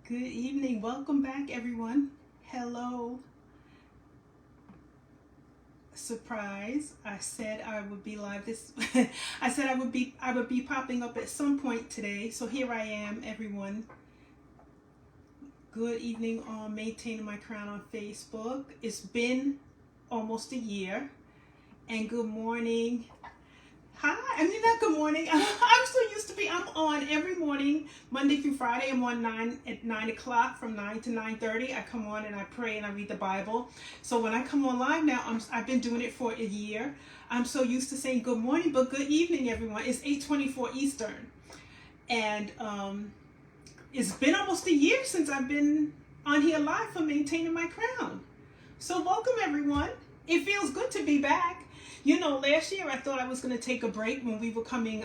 Good evening. Welcome back, everyone. Hello. Surprise. I said I would be live this I said I would be popping up at some point today. So here I am, everyone. Good evening on Maintaining My Crown on Facebook. It's been almost a year. And good morning. Hi, I mean not good morning. I'm so used to I'm on every morning, Monday through Friday. I'm on 9 o'clock from 9 to 9:30. I come on and I pray and I read the Bible. So when I come on live now, I've been doing it for a year. I'm so used to saying good morning, but good evening, everyone. It's 8:24 Eastern, and it's been almost a year since I've been on here live for Maintaining My Crown. So welcome, everyone. It feels good to be back. You know, last year I thought I was going to take a break when we were coming,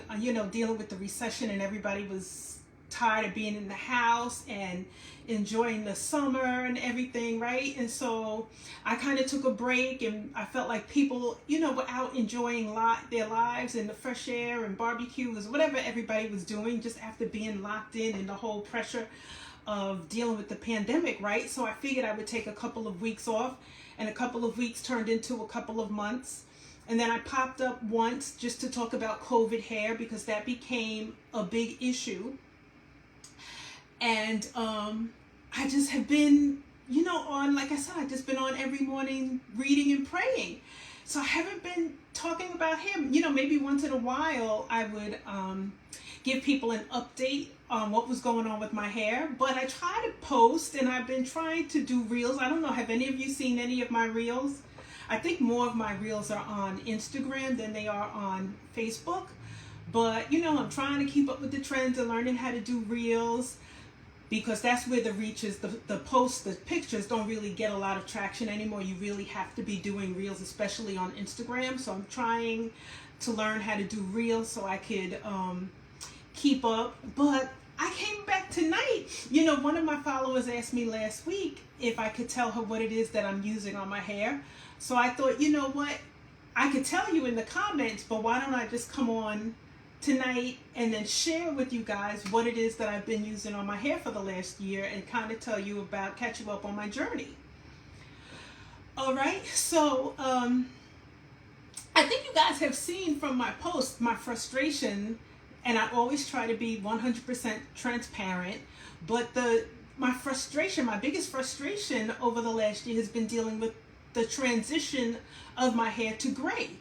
dealing with the recession and everybody was tired of being in the house and enjoying the summer and everything, right? And so I kind of took a break and I felt like people, were out enjoying their lives and the fresh air and barbecues, whatever everybody was doing just after being locked in the whole pressure of dealing with the pandemic, right? So I figured I would take a couple of weeks off, and a couple of weeks turned into a couple of months. And then I popped up once just to talk about COVID hair because that became a big issue. And I just have been, on, like I said, I've just been on every morning reading and praying. So I haven't been talking about hair. Maybe once in a while I would give people an update on what was going on with my hair. But I try to post, and I've been trying to do reels. I don't know, have any of you seen any of my reels? I think more of my reels are on Instagram than they are on Facebook. But, I'm trying to keep up with the trends and learning how to do reels because that's where the reach is. The posts, the pictures don't really get a lot of traction anymore. You really have to be doing reels, especially on Instagram. So I'm trying to learn how to do reels so I could keep up. But I came back tonight. One of my followers asked me last week if I could tell her what it is that I'm using on my hair. So I thought, you know what, I could tell you in the comments, but why don't I just come on tonight and then share with you guys what it is that I've been using on my hair for the last year and kind of tell you about, catch you up on my journey. All right, so I think you guys have seen from my post my frustration, and I always try to be 100% transparent, but my biggest frustration over the last year has been dealing with the transition of my hair to gray.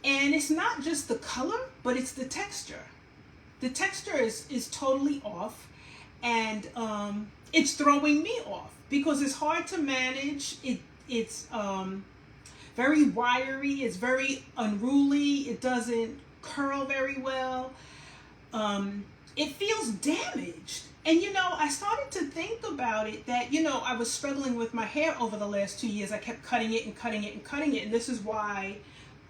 And it's not just the color, but it's the texture. The texture is totally off, and it's throwing me off because it's hard to manage. It's very wiry, it's very unruly, it doesn't curl very well. It feels damaged. And I started to think about it that, I was struggling with my hair over the last 2 years. I kept cutting it and cutting it and cutting it. And this is why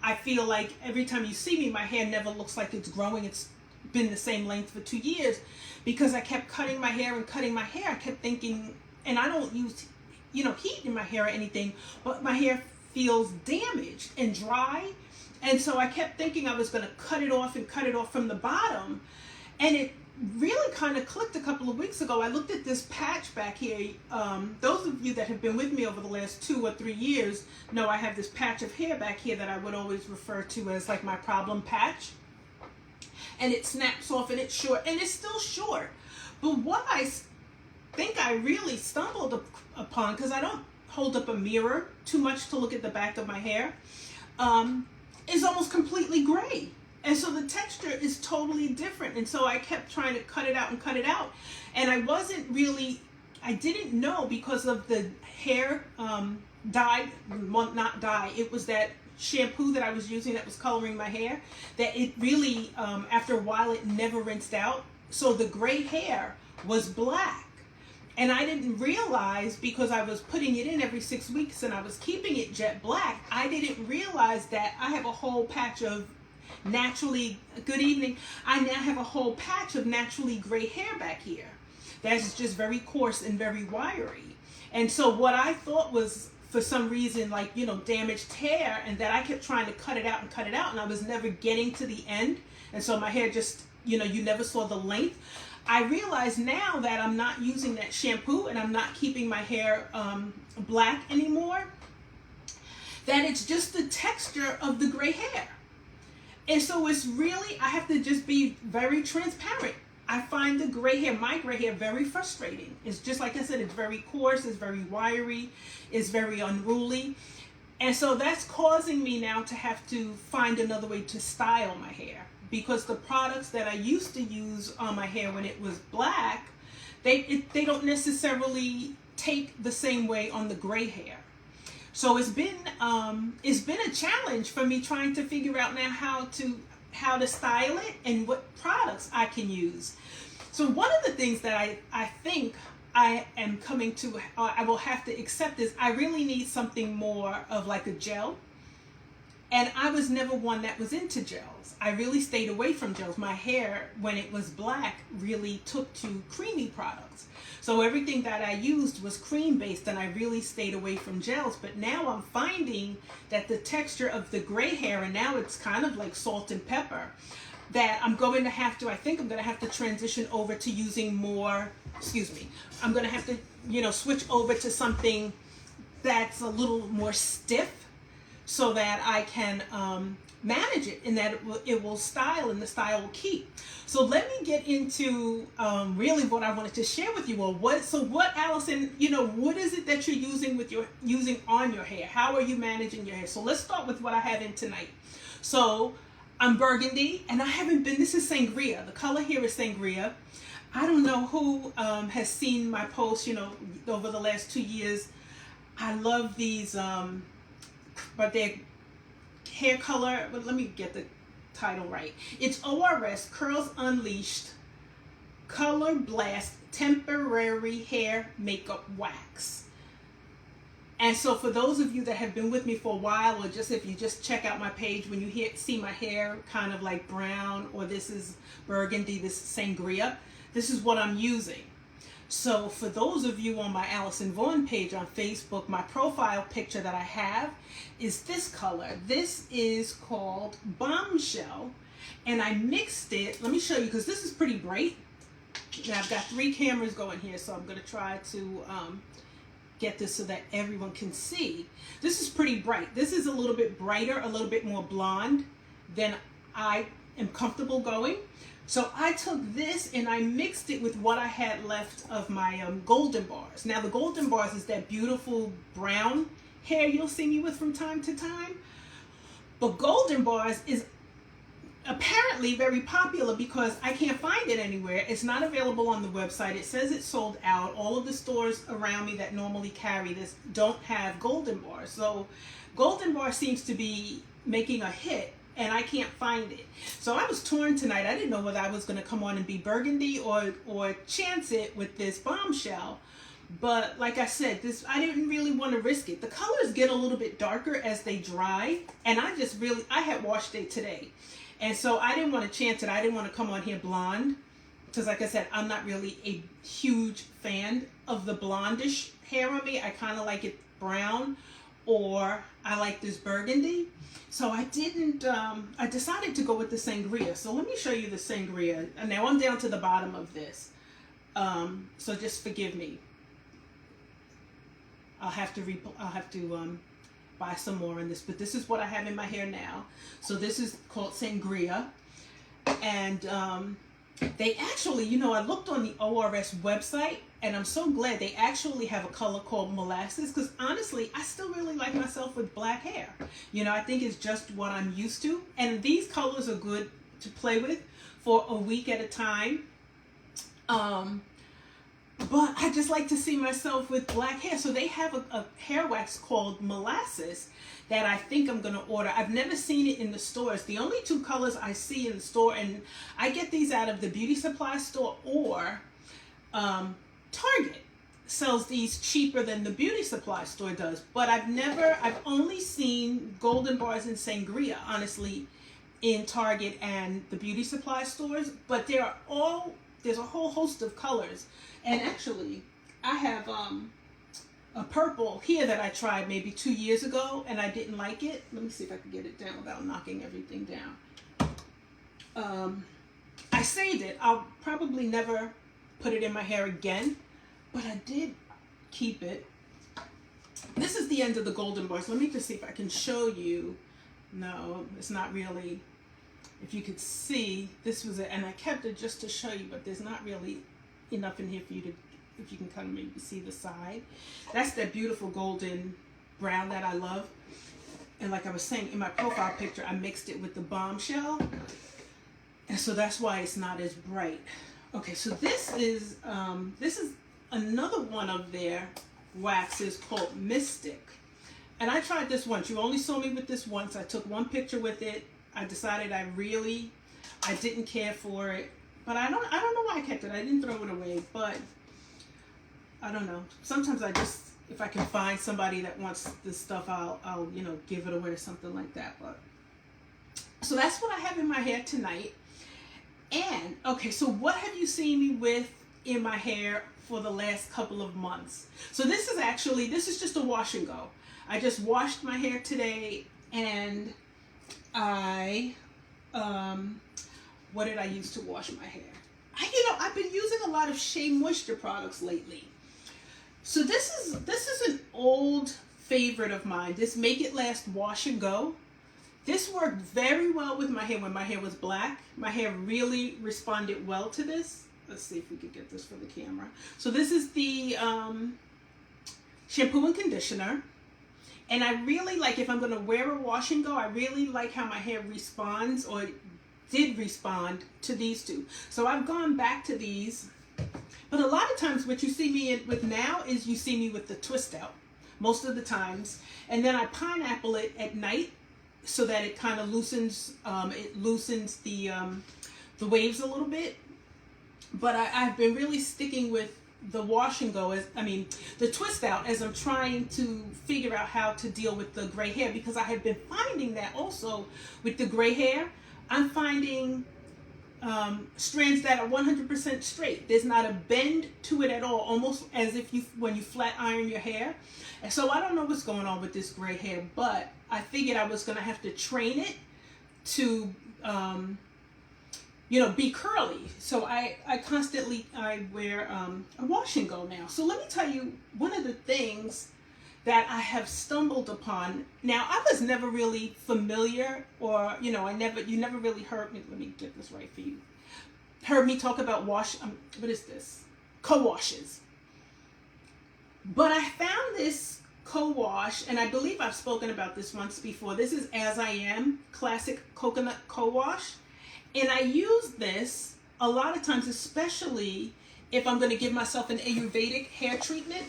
I feel like every time you see me, my hair never looks like it's growing. It's been the same length for 2 years because I kept cutting my hair and cutting my hair. I kept thinking, and I don't use, heat in my hair or anything, but my hair feels damaged and dry. And so I kept thinking I was going to cut it off and cut it off from the bottom. And it really kind of clicked a couple of weeks ago. I looked at this patch back here. Those of you that have been with me over the last 2 or 3 years know I have this patch of hair back here that I would always refer to as like my problem patch. And it snaps off and it's short, and it's still short. But what I think I really stumbled upon, because I don't hold up a mirror too much to look at the back of my hair, is almost completely gray. And so the texture is totally different. And so I kept trying to cut it out and cut it out. And I didn't know because of the hair dye, well, not dye, it was that shampoo that I was using that was coloring my hair, that it really, after a while, it never rinsed out. So the gray hair was black. And I didn't realize, because I was putting it in every 6 weeks and I was keeping it jet black, I didn't realize that I have a whole patch of naturally, good evening, I now have a whole patch of naturally gray hair back here that's just very coarse and very wiry. And so what I thought was, for some reason, like, damaged hair, and that I kept trying to cut it out and cut it out, and I was never getting to the end. And so my hair just, you know, you never saw the length. I realize now that I'm not using that shampoo and I'm not keeping my hair black anymore, that it's just the texture of the gray hair. And so it's really, I have to just be very transparent. I find the gray hair, my gray hair, very frustrating. It's just like I said, it's very coarse, it's very wiry, it's very unruly. And so that's causing me now to have to find another way to style my hair, because the products that I used to use on my hair when it was black, they don't necessarily take the same way on the gray hair. So it's been a challenge for me trying to figure out now how to style it and what products I can use. So one of the things that I think I am coming to, I will have to accept, is I really need something more of like a gel. And I was never one that was into gels. I really stayed away from gels. My hair, when it was black, really took to creamy products. So everything that I used was cream based, and I really stayed away from gels. But now I'm finding that the texture of the gray hair, and now it's kind of like salt and pepper, that I'm going to have to, I think I'm going to have to transition over to using more, I'm going to have to, you know, switch over to something that's a little more stiff, so that I can manage it, and that it will style, and the style will keep. So let me get into really what I wanted to share with you all. What, Allison, you know, what is it that you're using on your hair? How are you managing your hair? So let's start with what I have in tonight. So I'm burgundy, and this is Sangria. The color here is Sangria. I don't know who has seen my posts, you know, over the last 2 years. I love these, but their hair color, but let me get the title right. It's ORS Curls Unleashed Color Blast Temporary Hair Makeup Wax. And so for those of you that have been with me for a while, or just if you just check out my page, when you see my hair kind of like brown, or this is burgundy, this is Sangria, this is what I'm using. So for those of you on my Allison Vaughn page on Facebook, my profile picture that I have is this color. This is called Bombshell, and I mixed it. Let me show you, because this is pretty bright. Now I've got 3 cameras going here, so I'm going to try to get this so that everyone can see. This is pretty bright. This is a little bit brighter, a little bit more blonde than I am comfortable going. So I took this and I mixed it with what I had left of my golden bars. Now the golden bars is that beautiful brown hair you'll see me with from time to time. But golden bars is apparently very popular because I can't find it anywhere. It's not available on the website. It says it's sold out. All of the stores around me that normally carry this don't have golden bars. So golden bar seems to be making a hit, and I can't find it. So I was torn tonight. I didn't know whether I was going to come on and be burgundy or chance it with this Bombshell. But like I said, I didn't really want to risk it. The colors get a little bit darker as they dry, and I had wash day today. And so I didn't want to chance it. I didn't want to come on here blonde, because like I said, I'm not really a huge fan of the blondish hair on me. I kind of like it brown, or I like this burgundy. So I decided to go with the Sangria. So let me show you the Sangria. And now I'm down to the bottom of this. So just forgive me. I'll have to buy some more in this, but this is what I have in my hair now. So this is called Sangria. And they actually, you know, I looked on the ORS website, and I'm so glad they actually have a color called Molasses, because honestly, I still really like myself with black hair. You know, I think it's just what I'm used to. And these colors are good to play with for a week at a time. But I just like to see myself with black hair. So they have a hair wax called Molasses that I think I'm going to order. I've never seen it in the stores. The only 2 colors I see in the store, and I get these out of the beauty supply store, or Target sells these cheaper than the beauty supply store does. But I've only seen golden bars and Sangria, honestly, in Target and the beauty supply stores. But there's a whole host of colors. And actually, I have a purple here that I tried maybe 2 years ago, and I didn't like it. Let me see if I can get it down without knocking everything down. I I saved it. I'll probably never put it in my hair again, but I did keep it. This is the end of the golden bars. Let me just see if I can show you. No, it's not really. If you could see, this was it, and I kept it just to show you, but there's not really enough in here for you to, if you can kind of maybe see the side. That's that beautiful golden brown that I love. And like I was saying, in my profile picture, I mixed it with the bombshell. And so that's why it's not as bright. Okay, so this is another one of their waxes called Mystic. And I tried this once. You only saw me with this once. I took one picture with it. I decided I didn't care for it. But I don't know why I kept it. I didn't throw it away, but I don't know. Sometimes I just, if I can find somebody that wants this stuff, I'll you know, give it away or something like that. But so that's what I have in my hair tonight. And okay, so what have you seen me with in my hair for the last couple of months? So this is just a wash and go. I just washed my hair today, and what did I use to wash my hair? I've been using a lot of SheaMoisture products lately. So this is an old favorite of mine. This Make It Last Wash and Go. This worked very well with my hair when my hair was black. My hair really responded well to this. Let's see if we could get this for the camera. So this is the shampoo and conditioner. And I really like, if I'm going to wear a wash and go, I really like how my hair responds, or did respond, to these two. So I've gone back to these. But a lot of times what you see me with now is you see me with the twist out most of the times. And then I pineapple it at night so that it kind of loosens, the waves a little bit. But I've been really sticking with the wash and go, the twist out, as I'm trying to figure out how to deal with the gray hair, because I have been finding that also with the gray hair, I'm finding strands that are 100% straight. There's not a bend to it at all, almost as if when you flat iron your hair. And so I don't know what's going on with this gray hair, but I figured I was going to have to train it to be curly. So I constantly wear a wash and go now. So let me tell you one of the things that I have stumbled upon. Now, I was never really familiar, or you never really heard me. Let me get this right for you. Heard me talk about what is this? Cowashes. But I found this Cowash, and I believe I've spoken about this once before. This is As I Am Classic Coconut Cowash. And I use this a lot of times, especially if I'm going to give myself an Ayurvedic hair treatment.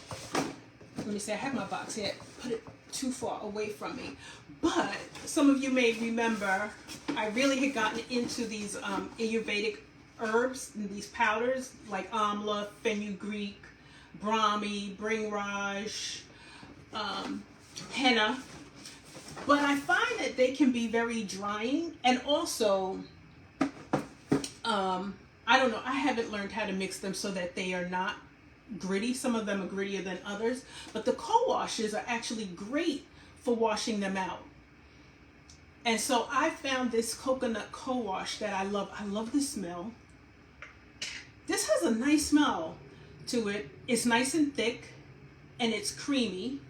Let me say, I have my box here. Put it too far away from me. But some of you may remember, I really had gotten into these Ayurvedic herbs, and these powders, like amla, fenugreek, brahmi, bringraj, henna. But I find that they can be very drying, and also I don't know, I haven't learned how to mix them so that they are not gritty. Some of them are grittier than others, but the co-washes are actually great for washing them out. And so I found this coconut co-wash that I love. I love the smell. This has a nice smell to it. It's nice and thick, and it's creamy.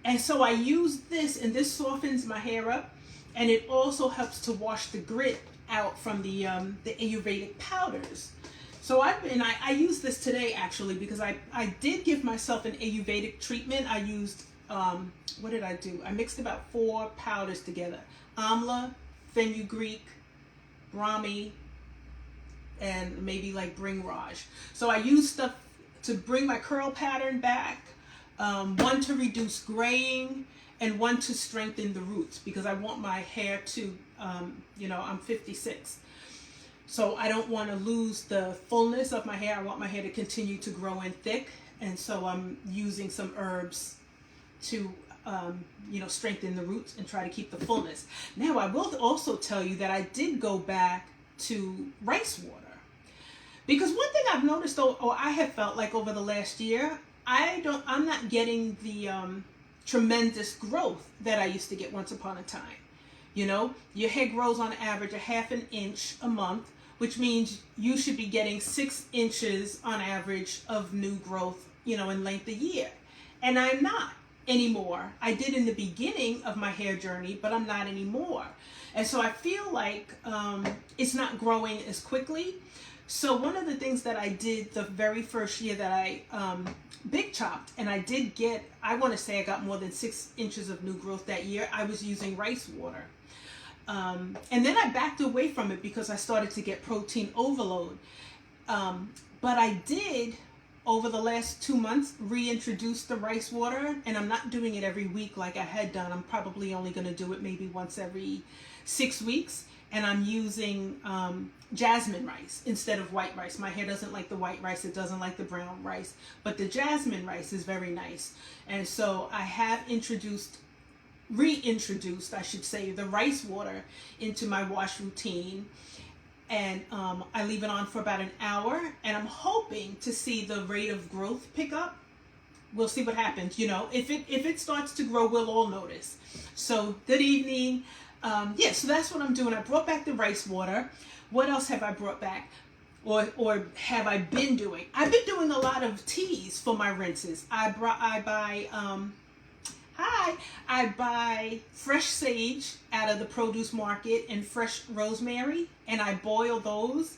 And so I use this, and this softens my hair up, and it also helps to wash the grit out from the Ayurvedic powders. So I used this today actually, because I did give myself an Ayurvedic treatment. I used, what did I do? I mixed about 4 powders together. Amla, fenugreek, brahmi, and maybe like bringraj. So I used stuff to bring my curl pattern back, one to reduce graying, and one to strengthen the roots, because I want my hair to, I'm 56. So I don't want to lose the fullness of my hair. I want my hair to continue to grow in thick. And so I'm using some herbs to, strengthen the roots and try to keep the fullness. Now, I will also tell you that I did go back to rice water. Because one thing I've noticed, or I have felt like over the last year, I'm not getting the tremendous growth that I used to get once upon a time. Your hair grows on average a 1/2 inch a month, which means you should be getting 6 inches on average of new growth, you know, in length a year. And I'm not anymore. I did in the beginning of my hair journey, but I'm not anymore. And so I feel like it's not growing as quickly. So one of the things that I did the very first year that I big chopped, and I did get, I want to say I got more than 6 inches of new growth that year, I was using rice water. And then I backed away from it because I started to get protein overload. But I did, over the last 2 months, reintroduce the rice water, and I'm not doing it every week like I had done. I'm probably only going to do it maybe once every 6 weeks. And I'm using jasmine rice instead of white rice. My hair doesn't like the white rice. It doesn't like the brown rice. But the jasmine rice is very nice. And so I have reintroduced, I should say, the rice water into my wash routine. And I leave it on for about an hour. And I'm hoping to see the rate of growth pick up. We'll see what happens. You know, if it starts to grow, we'll all notice. So good evening. Yeah, so that's what I'm doing. I brought back the rice water. What else have I brought back? Or have I been doing? I've been doing a lot of teas for my rinses. I buy fresh sage out of the produce market and fresh rosemary, and I boil those,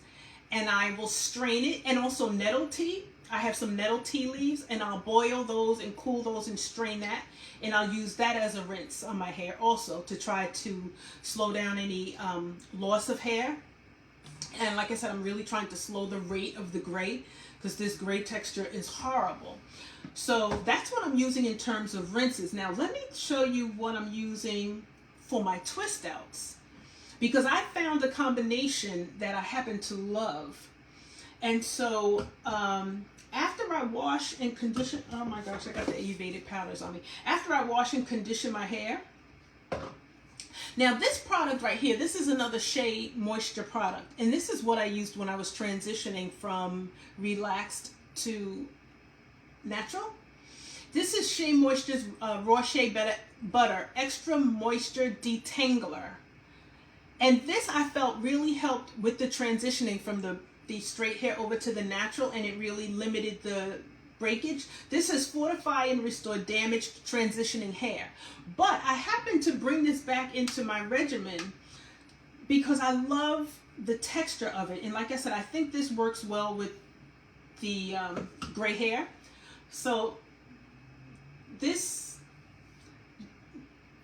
and I will strain it, and also nettle tea. I have some nettle tea leaves, and I'll boil those and cool those and strain that, and I'll use that as a rinse on my hair also to try to slow down any loss of hair. And like I said, I'm really trying to slow the rate of the gray because this gray texture is horrible. So that's what I'm using in terms of rinses. Now let me show you what I'm using for my twist outs, because I found a combination that I happen to love. And so after I wash and condition, oh my gosh, I got the Ayurvedic powders on me. After I wash and condition my hair, now this product right here, this is another SheaMoisture product. And this is what I used when I was transitioning from relaxed to natural. This is SheaMoisture's Raw Shea Butter Extra Moisture Detangler. And this I felt really helped with the transitioning from the straight hair over to the natural, and it really limited the breakage. This has fortify and restore damaged transitioning hair. But I happen to bring this back into my regimen because I love the texture of it. And like I said, I think this works well with the gray hair. So this,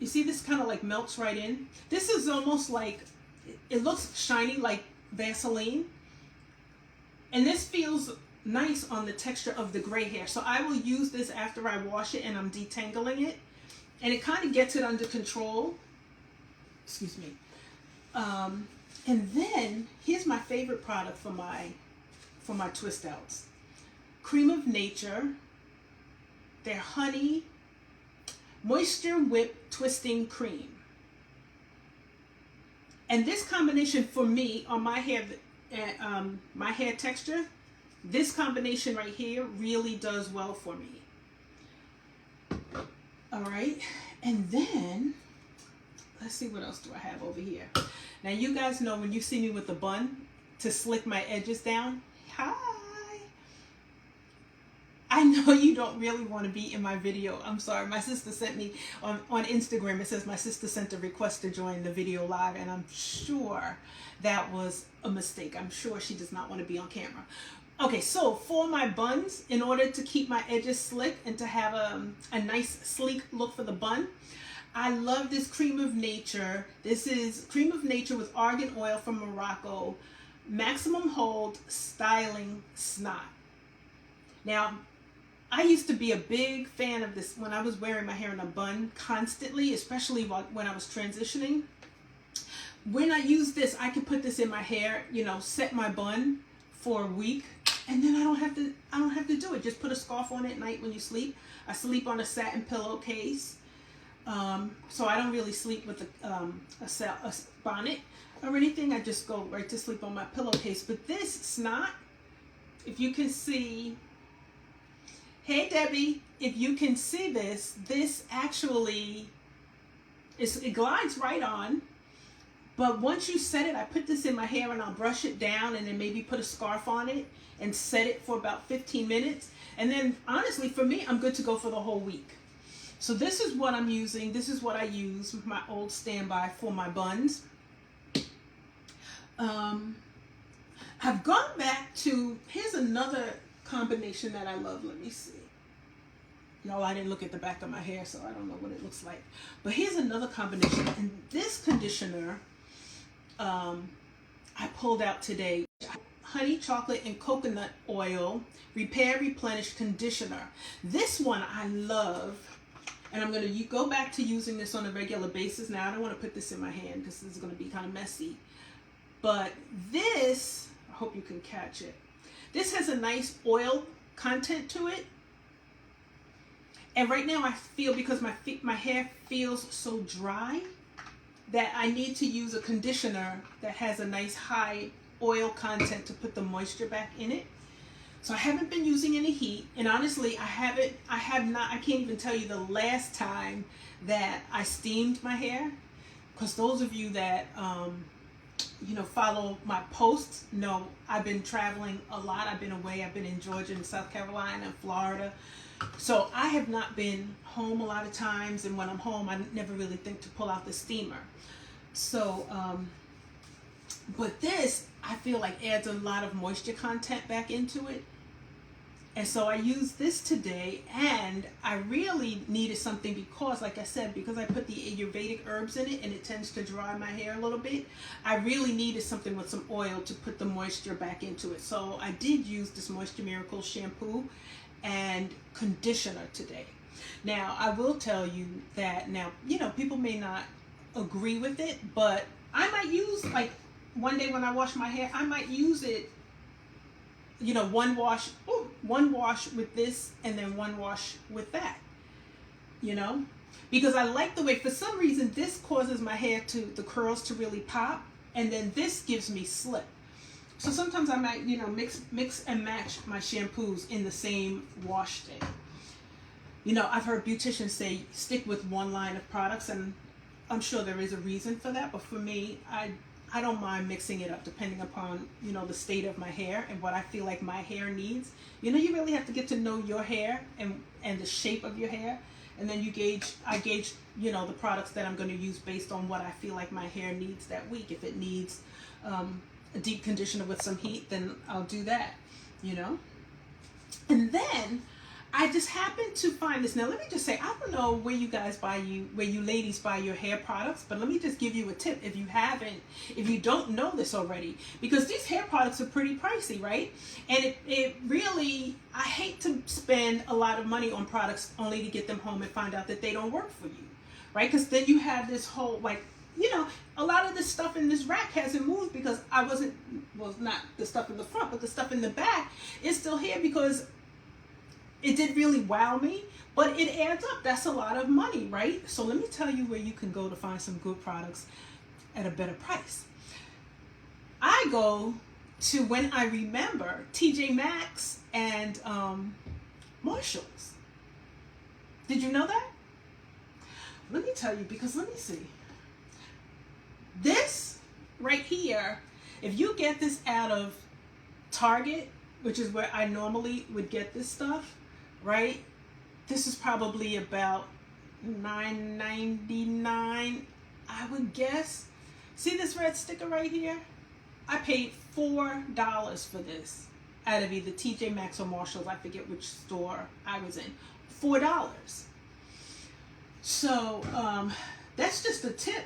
you see this kind of like melts right in. This is almost like, it looks shiny like Vaseline. And this feels nice on the texture of the gray hair. So I will use this after I wash it and I'm detangling it. And it kind of gets it under control. Excuse me. And then here's my favorite product for my twist outs. Creme of Nature. Their Honey Moisture Whip Twisting Cream. And this combination for me on my hair texture, this combination right here really does well for me. All right, and then let's see what else do I have over here. Now you guys know when you see me with the bun to slick my edges down. Hi. I know you don't really want to be in my video. I'm sorry. My sister sent me on Instagram. It says my sister sent a request to join the video live, and I'm sure that was a mistake. I'm sure she does not want to be on camera. Okay, so for my buns, in order to keep my edges slick and to have a nice sleek look for the bun, I love this Creme of Nature. This is Creme of Nature with argan oil from Morocco, maximum hold styling snot. Now, I used to be a big fan of this when I was wearing my hair in a bun constantly, especially when I was transitioning. When I use this, I can put this in my hair, you know, set my bun for a week, and then I don't have to do it. Just put a scarf on at night when you sleep. I sleep on a satin pillowcase, so I don't really sleep with a bonnet or anything. I just go right to sleep on my pillowcase. But this Snot, if you can see, hey Debbie, if you can see this actually it glides right on. But once you set it, I put this in my hair and I'll brush it down and then maybe put a scarf on it and set it for about 15 minutes. And then honestly, for me, I'm good to go for the whole week. So this is what I'm using. This is what I use with my old standby for my buns. I've gone back to, here's another combination that I love. Let me see. Y'all, I didn't look at the back of my hair, so I don't know what it looks like. But here's another combination. And this conditioner, I pulled out today. Honey, chocolate, and coconut oil repair replenish conditioner. This one I love, and I'm going to go back to using this on a regular basis. Now I don't want to put this in my hand because this is going to be kind of messy, but this, I hope you can catch it, this has a nice oil content to it. And right now I feel, because my hair feels so dry, that I need to use a conditioner that has a nice high oil content to put the moisture back in it. So I haven't been using any heat, and honestly, I can't even tell you the last time that I steamed my hair, because those of you that follow my posts know I've been traveling a lot. I've been away. I've been in Georgia and South Carolina and Florida. So I have not been home a lot of times, and when I'm home, I never really think to pull out the steamer. So, but this, I feel like adds a lot of moisture content back into it. And so I used this today, and I really needed something because, like I said, because I put the Ayurvedic herbs in it and it tends to dry my hair a little bit, I really needed something with some oil to put the moisture back into it. So I did use this Moisture Miracle shampoo and conditioner today. Now, I will tell you that now, people may not agree with it, but I might use, like, one day when I wash my hair, I might use it, one wash with this and then one wash with that, because I like the way, for some reason, this causes my hair the curls to really pop, and then this gives me slip. So sometimes I might, mix and match my shampoos in the same wash day. I've heard beauticians say stick with one line of products, and I'm sure there is a reason for that, but for me, I don't mind mixing it up depending upon, the state of my hair and what I feel like my hair needs. You really have to get to know your hair and the shape of your hair. And then I gauge, the products that I'm going to use based on what I feel like my hair needs that week. If it needs a deep conditioner with some heat, then I'll do that, And then I just happened to find this. Now, let me just say, I don't know where you ladies buy your hair products, but let me just give you a tip if you don't know this already, because these hair products are pretty pricey, right? And it really, I hate to spend a lot of money on products only to get them home and find out that they don't work for you, right? Because then you have this whole, a lot of the stuff in this rack hasn't moved because not the stuff in the front, but the stuff in the back is still here because it did really wow me, but it adds up. That's a lot of money, right? So let me tell you where you can go to find some good products at a better price. I go to, when I remember, TJ Maxx and Marshalls. Did you know that? Let me tell you, because let me see. This right here, if you get this out of Target, which is where I normally would get this stuff, right? This is probably about $9.99, I would guess. See this red sticker right here? I paid $4 for this out of either TJ Maxx or Marshalls. I forget which store I was in. $4. So that's just a tip.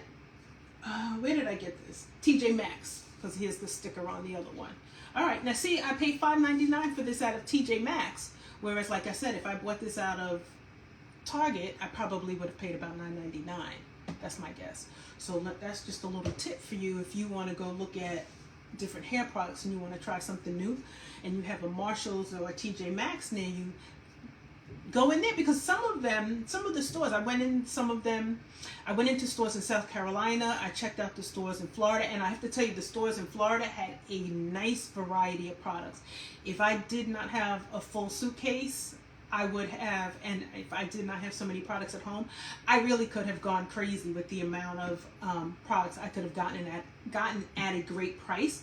Where did I get this? TJ Maxx, because here's the sticker on the other one. All right, now see, I paid $5.99 for this out of TJ Maxx, whereas, like I said, if I bought this out of Target, I probably would have paid about $9.99. That's my guess. So that's just a little tip for you if you want to go look at different hair products and you want to try something new, and you have a Marshalls or a TJ Maxx near you. Go in there, because some of the stores, I went into stores in South Carolina, I checked out the stores in Florida, and I have to tell you, the stores in Florida had a nice variety of products. If I did not have a full suitcase, I would have, and if I did not have so many products at home, I really could have gone crazy with the amount of products I could have gotten at a great price.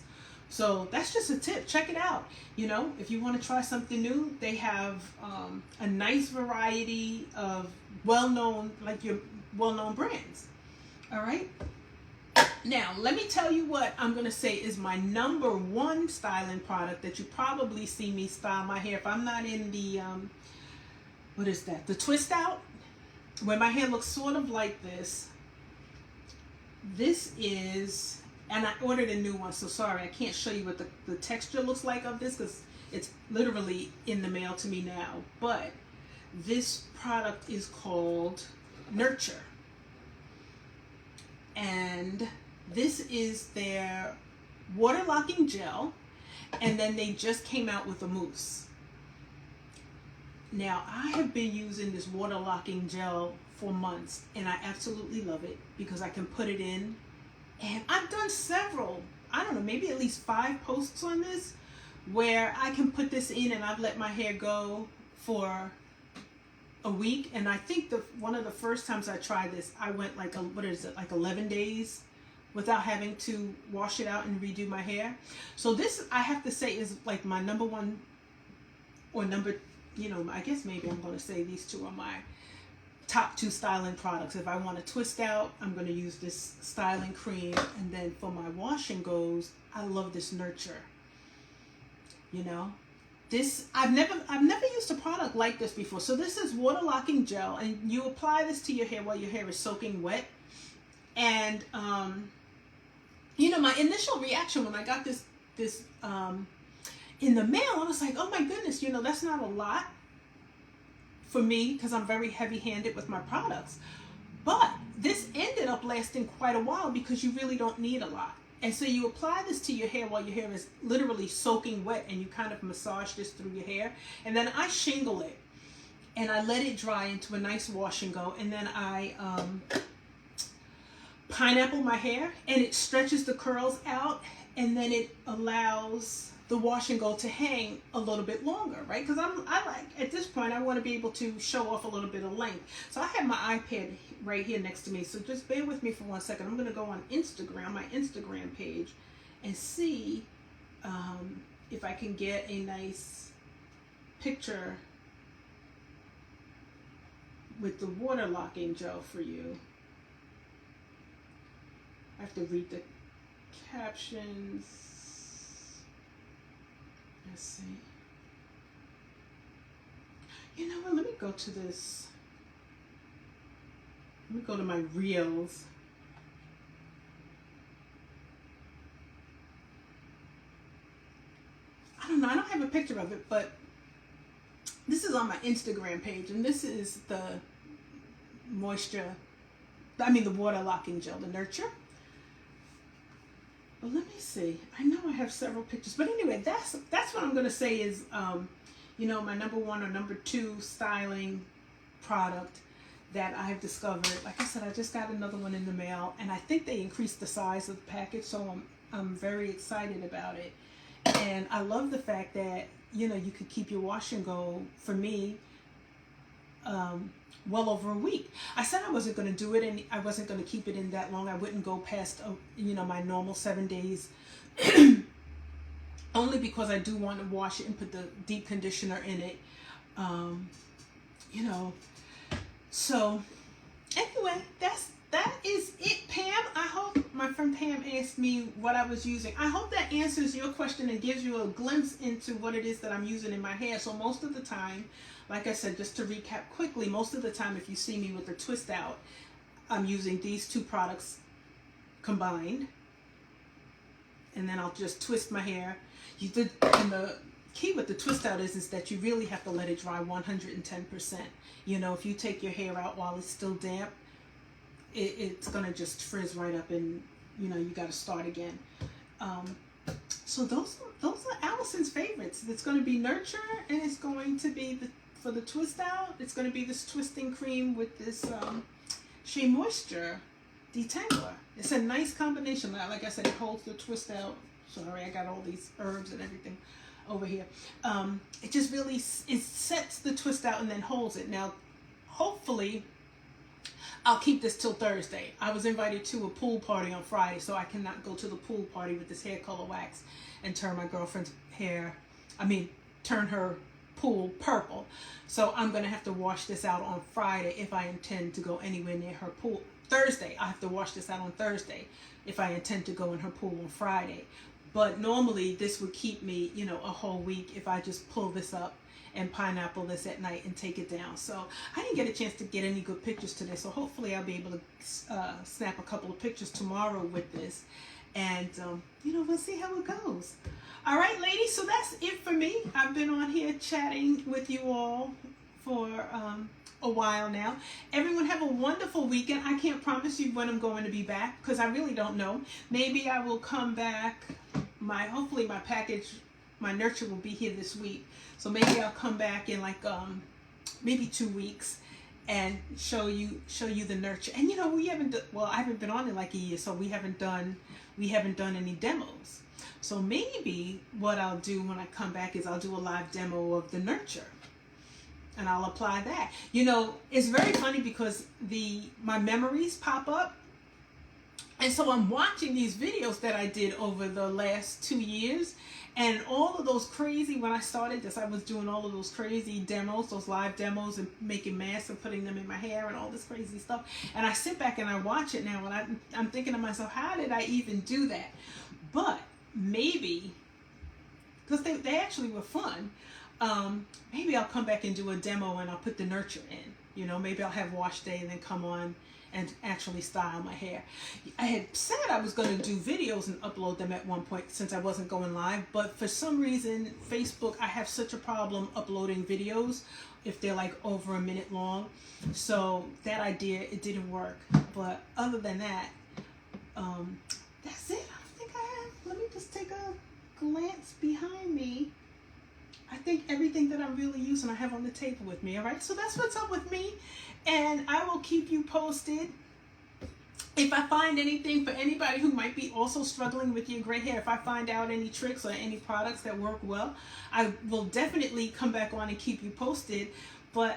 So that's just a tip. Check it out. You know, if you want to try something new, they have a nice variety of well-known, like your well-known brands. All right. Now, let me tell you what I'm going to say is my number one styling product that you probably see me style my hair. If I'm not in the, what is that? The twist out, where my hair looks sort of like this. This is, and I ordered a new one, so sorry, I can't show you what the texture looks like of this because it's literally in the mail to me now. But this product is called Nurture. And this is their water locking gel, and then they just came out with a mousse. Now, I have been using this water locking gel for months, and I absolutely love it because I can put it in, and I've done several, I don't know, maybe at least 5 posts on this where I can put this in and I've let my hair go for a week. And I think one of the first times I tried this, I went like, what is it, like 11 days without having to wash it out and redo my hair. So this, I have to say, is like my number one, or number, you know, I guess maybe I'm going to say these two are my top 2 styling products. If I want to twist out, I'm going to use this styling cream. And then for my wash and goes, I love this Nurture. You know, this, I've never used a product like this before. So this is water locking gel, and you apply this to your hair while your hair is soaking wet. And you know, my initial reaction when I got this in the mail, I was like, oh my goodness, you know, that's not a lot for me because I'm very heavy-handed with my products. But this ended up lasting quite a while because you really don't need a lot. And so you apply this to your hair while your hair is literally soaking wet, and you kind of massage this through your hair. And then I shingle it and I let it dry into a nice wash and go. And then I pineapple my hair, and it stretches the curls out, and then it allows the wash and go to hang a little bit longer, right? Because I like, at this point, I want to be able to show off a little bit of length. So I have my iPad right here next to me. So just bear with me for 1 second. I'm going to go on Instagram, my Instagram page, and see if I can get a nice picture with the water locking gel for you. I have to read the captions. Let's see. You know what? Let me go to this. Let me go to my reels. I don't know. I don't have a picture of it, but this is on my Instagram page, and this is the moisture. I mean, the water locking gel, the Nurture. But let me see. I know I have several pictures, but anyway, that's what I'm gonna say is, you know, my number 1 or number 2 styling product that I have discovered. Like I said, I just got another one in the mail, and I think they increased the size of the package, so I'm very excited about it. And I love the fact that, you know, you could keep your wash and go, for me, well over a week. I said I wasn't going to do it, and I wasn't going to keep it in that long. I wouldn't go past, you know, my normal 7 days, only because I do want to wash it and put the deep conditioner in it, you know. So anyway, that is it, Pam. I hope, my friend Pam asked me what I was using. I hope that answers your question and gives you a glimpse into what it is that I'm using in my hair. So most of the time, like I said, just to recap quickly, most of the time if you see me with the twist out, I'm using these 2 products combined. And then I'll just twist my hair. And the key with the twist out is that you really have to let it dry 110%. You know, if you take your hair out while it's still damp, it's going to just frizz right up, and, you know, you got to start again. So those are Allison's favorites. It's going to be Nurture, and it's going to be for the twist out, it's going to be this twisting cream with this SheaMoisture Detangler. It's a nice combination. Like I said, it holds the twist out. Sorry, I got all these herbs and everything over here. It just really, it sets the twist out and then holds it. Now, hopefully, I'll keep this till Thursday. I was invited to a pool party on Friday, so I cannot go to the pool party with this hair color wax and turn my girlfriend's hair, turn her pool purple. So I'm going to have to wash this out on Friday if I intend to go anywhere near her pool. Thursday, I have to wash this out on Thursday if I intend to go in her pool on Friday. But normally this would keep me, you know, a whole week if I just pull this up and pineapple this at night and take it down. So I didn't get a chance to get any good pictures today, so hopefully I'll be able to snap a couple of pictures tomorrow with this, and you know, we'll see how it goes. All right, ladies, so that's it for me. I've been on here chatting with you all for a while now. Everyone have a wonderful weekend. I can't promise you when I'm going to be back because I really don't know. Maybe I will come back. Hopefully my package, my nurture will be here this week. So maybe I'll come back in like maybe 2 weeks and show you the nurture. And you know, we haven't I haven't been on it like a year, so we haven't done any demos. So maybe what I'll do when I come back is I'll do a live demo of the nurture, and I'll apply that. You know, it's very funny because my memories pop up. And so I'm watching these videos that I did over the last 2 years, and all of those crazy, when I started this, I was doing all of those crazy demos, those live demos, and making masks and putting them in my hair and all this crazy stuff. And I sit back and I watch it now, and I'm thinking to myself, how did I even do that? But maybe, because they actually were fun, maybe I'll come back and do a demo and I'll put the nurture in. You know, maybe I'll have wash day and then come on and actually style my hair. I had said I was going to do videos and upload them at one point since I wasn't going live, but for some reason, Facebook, I have such a problem uploading videos if they're like over a minute long. So that idea, it didn't work. But other than that, that's it. I don't think I have. Let me just take a glance behind me. I think everything that I'm really using I have on the table with me. All right, so that's what's up with me, and I will keep you posted if I find anything for anybody who might be also struggling with your gray hair. If I find out any tricks or any products that work well, I will definitely come back on and keep you posted. But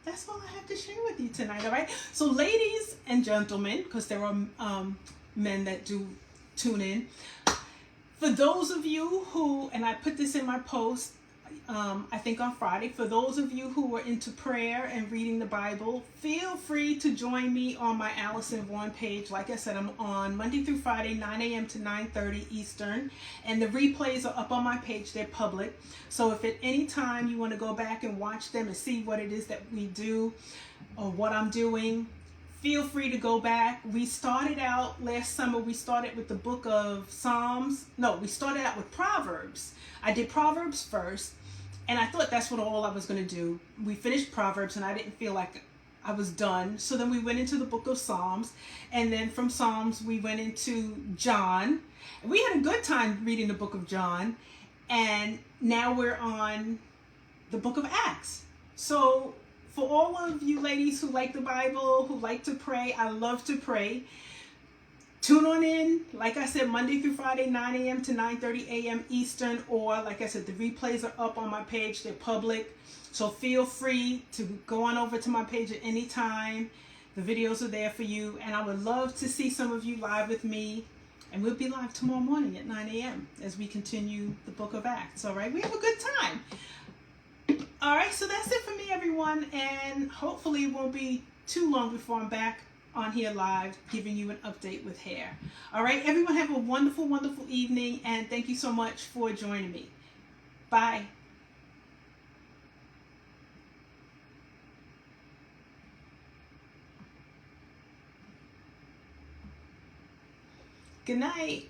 that's all I have to share with you tonight. All right, so ladies and gentlemen, because there are men that do tune in, for those of you who, and I put this in my post, I think on Friday, for those of you who are into prayer and reading the Bible, feel free to join me on my Allison Vaughn page. Like I said, I'm on Monday through Friday, 9 a.m. to 9:30 Eastern, and the replays are up on my page. They're public. So if at any time you want to go back and watch them and see what it is that we do or what I'm doing, feel free to go back. We started out last summer, we started with the book of Psalms. No, we started out with Proverbs. I did Proverbs first, and I thought that's what all I was going to do. We finished Proverbs, and I didn't feel like I was done. So then we went into the book of Psalms, and then from Psalms, we went into John. We had a good time reading the book of John, and now we're on the book of Acts. So for all of you ladies who like the Bible, who like to pray, I love to pray. Tune on in, like I said, Monday through Friday, 9 a.m. to 9:30 a.m. Eastern, or like I said, the replays are up on my page. They're public, so feel free to go on over to my page at any time. The videos are there for you, and I would love to see some of you live with me, and we'll be live tomorrow morning at 9 a.m. as we continue the book of Acts. All right, we have a good time. All right, so that's it for me, everyone, and hopefully it won't be too long before I'm back on here live giving you an update with hair. All right, everyone have a wonderful, wonderful evening, and thank you so much for joining me. Bye. Good night.